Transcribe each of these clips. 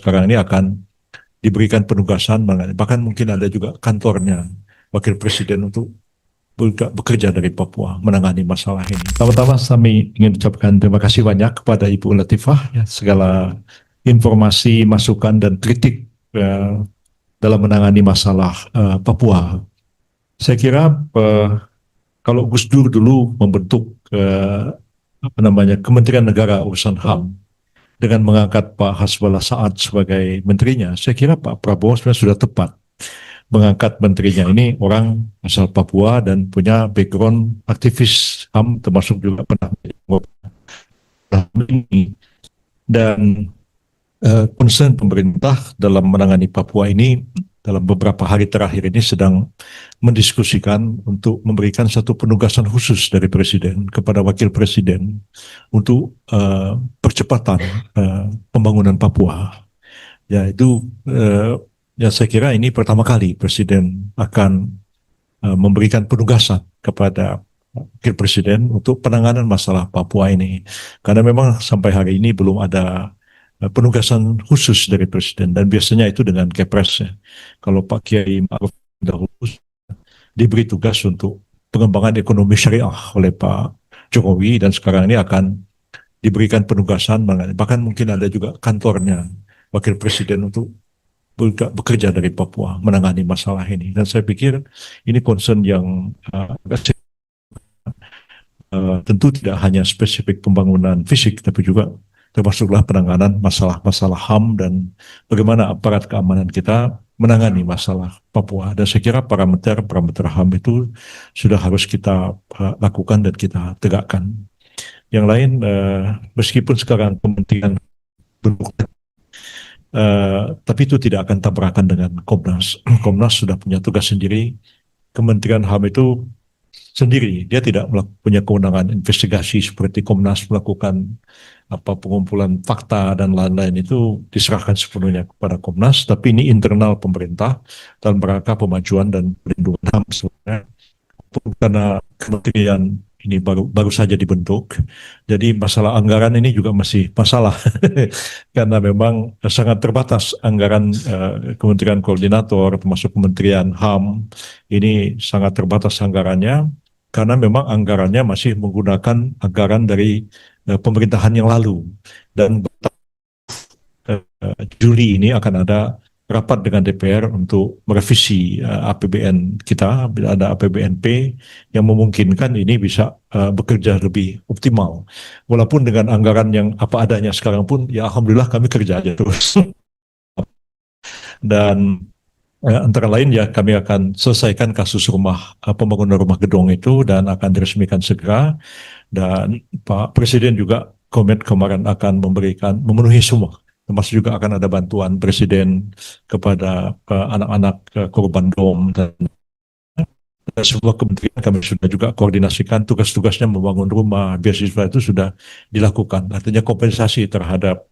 sekarang ini akan diberikan penugasan, bahkan mungkin ada juga kantornya Wakil Presiden untuk bekerja dari Papua menangani masalah ini. Pertama-tama kami ingin ucapkan terima kasih banyak kepada Ibu Latifah ya, segala informasi, masukan dan kritik dalam menangani masalah Papua. Saya kira kalau Gus Dur dulu membentuk Kementerian Negara Urusan HAM dengan mengangkat Pak Hasbullah Saad sebagai menterinya, saya kira Pak Prabowo sebenarnya sudah tepat mengangkat menterinya ini orang asal Papua dan punya background aktivis HAM, termasuk juga pernah ini. Dan concern pemerintah dalam menangani Papua ini dalam beberapa hari terakhir ini sedang mendiskusikan untuk memberikan satu penugasan khusus dari Presiden kepada Wakil Presiden untuk percepatan pembangunan Papua. Ya itu ya saya kira ini pertama kali Presiden akan memberikan penugasan kepada Wakil Presiden untuk penanganan masalah Papua ini. Karena memang sampai hari ini belum ada penugasan khusus dari Presiden, dan biasanya itu dengan Kepres ya. Kalau Pak Kiai Ma'ruf dahulu diberi tugas untuk pengembangan ekonomi syariah oleh Pak Jokowi, dan sekarang ini akan diberikan penugasan, bahkan mungkin ada juga kantornya Wakil Presiden untuk bekerja dari Papua menangani masalah ini. Dan saya pikir ini concern yang tentu tidak hanya spesifik pembangunan fisik, tapi juga termasuklah penanganan masalah-masalah HAM dan bagaimana aparat keamanan kita menangani masalah Papua. Dan saya kira parameter HAM itu sudah harus kita lakukan dan kita tegakkan. Yang lain, meskipun sekarang kementerian tapi itu tidak akan tabrakan dengan Komnas. Komnas sudah punya tugas sendiri. Kementerian HAM itu sendiri, dia tidak punya kewenangan investigasi seperti Komnas melakukan pengumpulan fakta dan lain-lain, itu diserahkan sepenuhnya kepada Komnas. Tapi ini internal pemerintah dalam rangka pemajuan dan perlindungan HAM sebenarnya. Karena kementerian ini baru saja dibentuk, jadi masalah anggaran ini juga masih masalah karena memang sangat terbatas anggaran kementerian koordinator, termasuk kementerian HAM ini sangat terbatas anggarannya, karena memang anggarannya masih menggunakan anggaran dari pemerintahan yang lalu. Dan Juli ini akan ada rapat dengan DPR untuk merevisi APBN kita, ada APBNP yang memungkinkan ini bisa bekerja lebih optimal. Walaupun dengan anggaran yang apa adanya sekarang pun, ya alhamdulillah kami kerja aja terus. Dan antara lain ya kami akan selesaikan kasus pembangunan rumah gedung itu dan akan diresmikan segera. Dan Pak Presiden juga komit kemarin akan memenuhi semua, termasuk juga akan ada bantuan Presiden kepada anak-anak korban bom, dan sebuah kementerian kami sudah juga koordinasikan tugas-tugasnya membangun rumah, beasiswa itu sudah dilakukan. Artinya kompensasi terhadap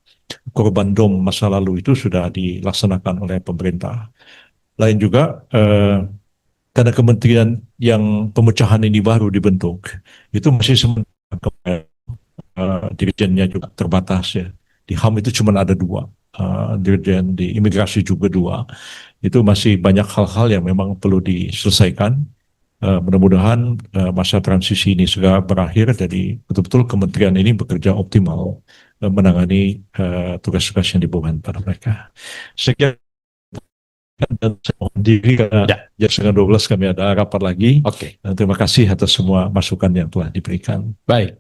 korban bom masa lalu itu sudah dilaksanakan oleh pemerintah. Lain juga karena kementerian yang pemecahan ini baru dibentuk, itu masih sementara dirjennya juga terbatas ya. Di HAM itu cuma ada 2, dirjen, di imigrasi juga 2. Itu masih banyak hal-hal yang memang perlu diselesaikan. Mudah-mudahan masa transisi ini segera berakhir, jadi betul-betul kementerian ini bekerja optimal menangani tugas-tugas yang dibebankan pada mereka. Sekian, dan saya mohon diri karena jam 11:30 kami ada rapat lagi. Oke. Terima kasih atas semua masukan yang telah diberikan. Baik.